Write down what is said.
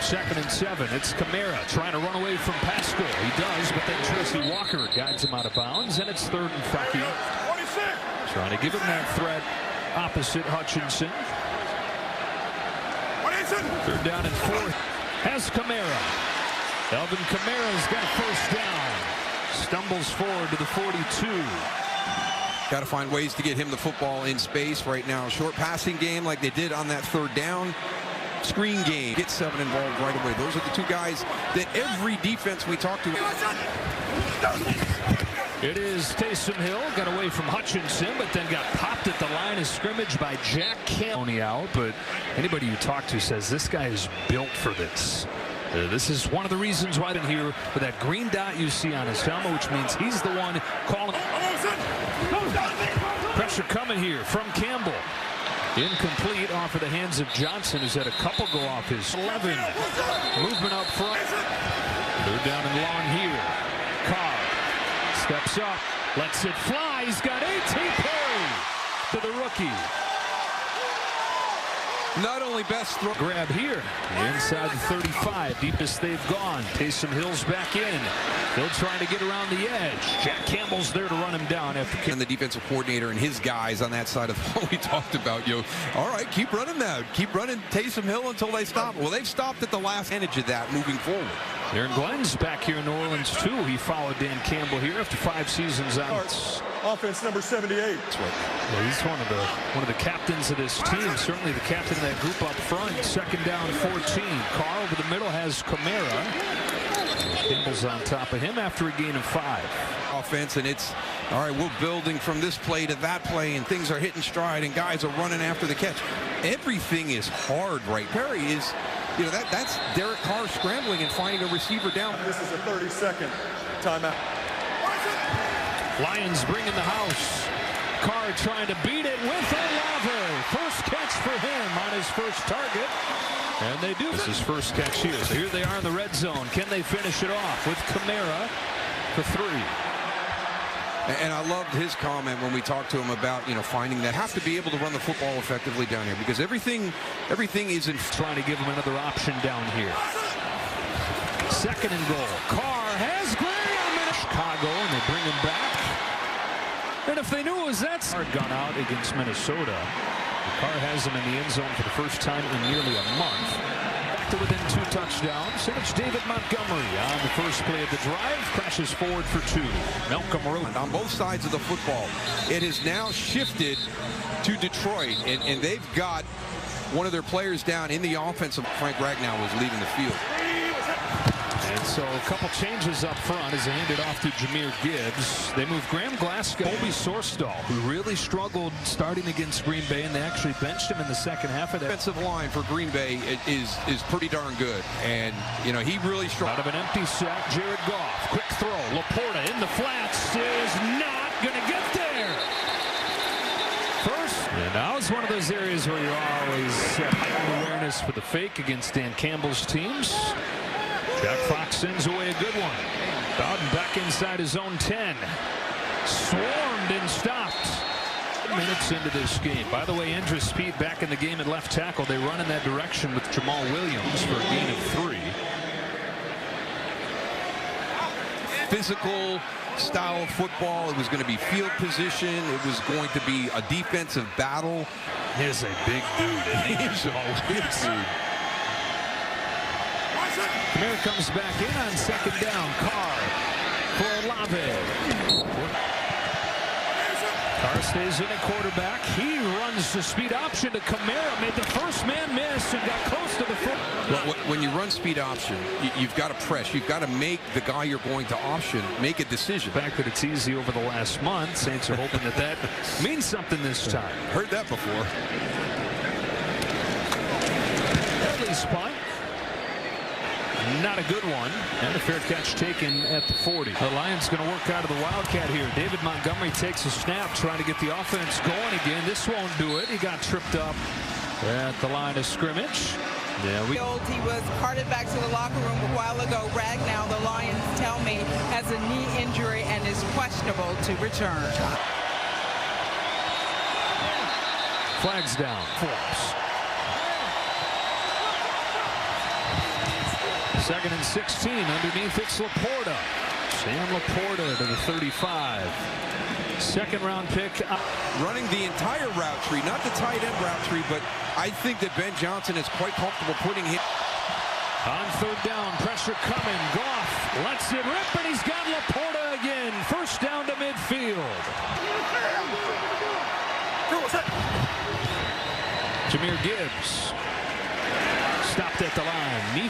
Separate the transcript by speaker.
Speaker 1: Second and 7. It's Kamara trying to run away from Pascal. He does, but then Tracy Walker guides him out of bounds, and it's 3rd and 5. Trying to give him that threat opposite Hutchinson. 3rd down and 4. Has Kamara. Alvin Kamara's got a 1st down. Stumbles forward to the 42.
Speaker 2: Got to find ways to get him the football in space right now. Short passing game like they did on that 3rd down. Screen game. Get 7 involved right away. Those are the 2 guys that every defense we talk to.
Speaker 1: It is Taysom Hill. Got away from Hutchinson, but then got popped at the line of scrimmage by Jack Campbell. Out, but anybody you talk to says this guy is built for this. This is one of the reasons why they're here with that green dot you see on his helmet, which means he's the one calling. Pressure coming here from Campbell. Incomplete off of the hands of Johnson, who's had a couple go off his 11. Movement up front. 3rd down and long here. Carr steps up, lets it fly. He's got A.T. Perry to the rookie.
Speaker 2: Not only best throw.
Speaker 1: Grab here. Inside the 35. Deepest they've gone. Taysom Hill's back in. Hill trying to get around the edge. Jack Campbell's there to run him down after.
Speaker 2: And the defensive coordinator and his guys on that side of what we talked about. All right, keep running that. Keep running Taysom Hill until they stop. Well, they've stopped at the last edge of that moving forward.
Speaker 1: Aaron Glenn's back here in New Orleans, too. He followed Dan Campbell here after 5 seasons out.
Speaker 3: Offense number 78.
Speaker 1: That's right. Well, he's one of the captains of this team. Certainly the captain of that group up front. 2nd down 14. Carr over the middle has Kamara. Campbell's on top of him after a gain of 5.
Speaker 2: Offense, and it's all right. We're building from this play to that play, and things are hitting stride, and guys are running after the catch. Everything is hard, right? Perry is, that's Derek Carr scrambling and finding a receiver down.
Speaker 3: This is a 30-second timeout.
Speaker 1: Lions bring in the house. Carr trying to beat it with Olave. First catch for him on his first target. And they do. This is first catch here. So here they are in the red zone. Can they finish it off with Kamara for 3?
Speaker 2: And I loved his comment when we talked to him about, finding that have to be able to run the football effectively down here because everything isn't.
Speaker 1: Trying to give him another option down here. 2nd and goal. Carr has Graham in Chicago, and they bring him back. And if they knew it was that gone out against Minnesota, Carr has him in the end zone for the first time in nearly a month. Back to within 2 touchdowns. And it's David Montgomery on the first play of the drive. Crashes forward for 2. Malcolm Rowan.
Speaker 2: On both sides of the football, it has now shifted to Detroit, and they've got one of their players down in the offense. Frank Ragnow was leading the field.
Speaker 1: And so a couple changes up front as they hand it off to Jahmyr Gibbs. They move Graham Glasgow, Colby Sorsdahl, who really struggled starting against Green Bay, and they actually benched him in the second half of that.
Speaker 2: Defensive line for Green Bay is pretty darn good, and he really struggled.
Speaker 1: Out of an empty set, Jared Goff, quick throw, Laporta in the flats is not going to get there. First, and now it's one of those areas where you're always heightened awareness for the fake against Dan Campbell's teams. Jack Fox sends away a good one. Bowden back inside his own 10. Swarmed and stopped. Minutes into this game. By the way, Andrew Speed back in the game at left tackle. They run in that direction with Jamal Williams for a gain of 3.
Speaker 2: Physical style of football. It was going to be field position. It was going to be a defensive battle.
Speaker 1: He's a big dude.
Speaker 2: He's a big dude.
Speaker 1: Kamara comes back in on 2nd down. Carr for Olave. Carr stays in at quarterback. He runs the speed option to Kamara. Made the first man miss and got close to the foot.
Speaker 2: Well, when you run speed option, you've got to press. You've got to make the guy you're going to option make a decision.
Speaker 1: The fact that it's easy over the last month, Saints are hoping that means something this time.
Speaker 2: Heard that before.
Speaker 1: Headley's punt. Not a good one, and a fair catch taken at the 40. The Lions going to work out of the Wildcat here. David Montgomery takes a snap, trying to get the offense going again. This won't do it. He got tripped up at the line of scrimmage. Yeah,
Speaker 4: He was carted back to the locker room a while ago. Ragnow, the Lions tell me, has a knee injury and is questionable to return.
Speaker 1: Flags down. Forbes. 2nd and 16. Underneath it's Laporta. Sam Laporta to the 35. Second-round pick.
Speaker 2: Running the entire route tree, not the tight end route tree, but I think that Ben Johnson is quite comfortable putting him.
Speaker 1: On 3rd down, pressure coming. Goff lets it rip, and he's got Laporta again. First down to midfield. Jahmyr Gibbs stopped at the line.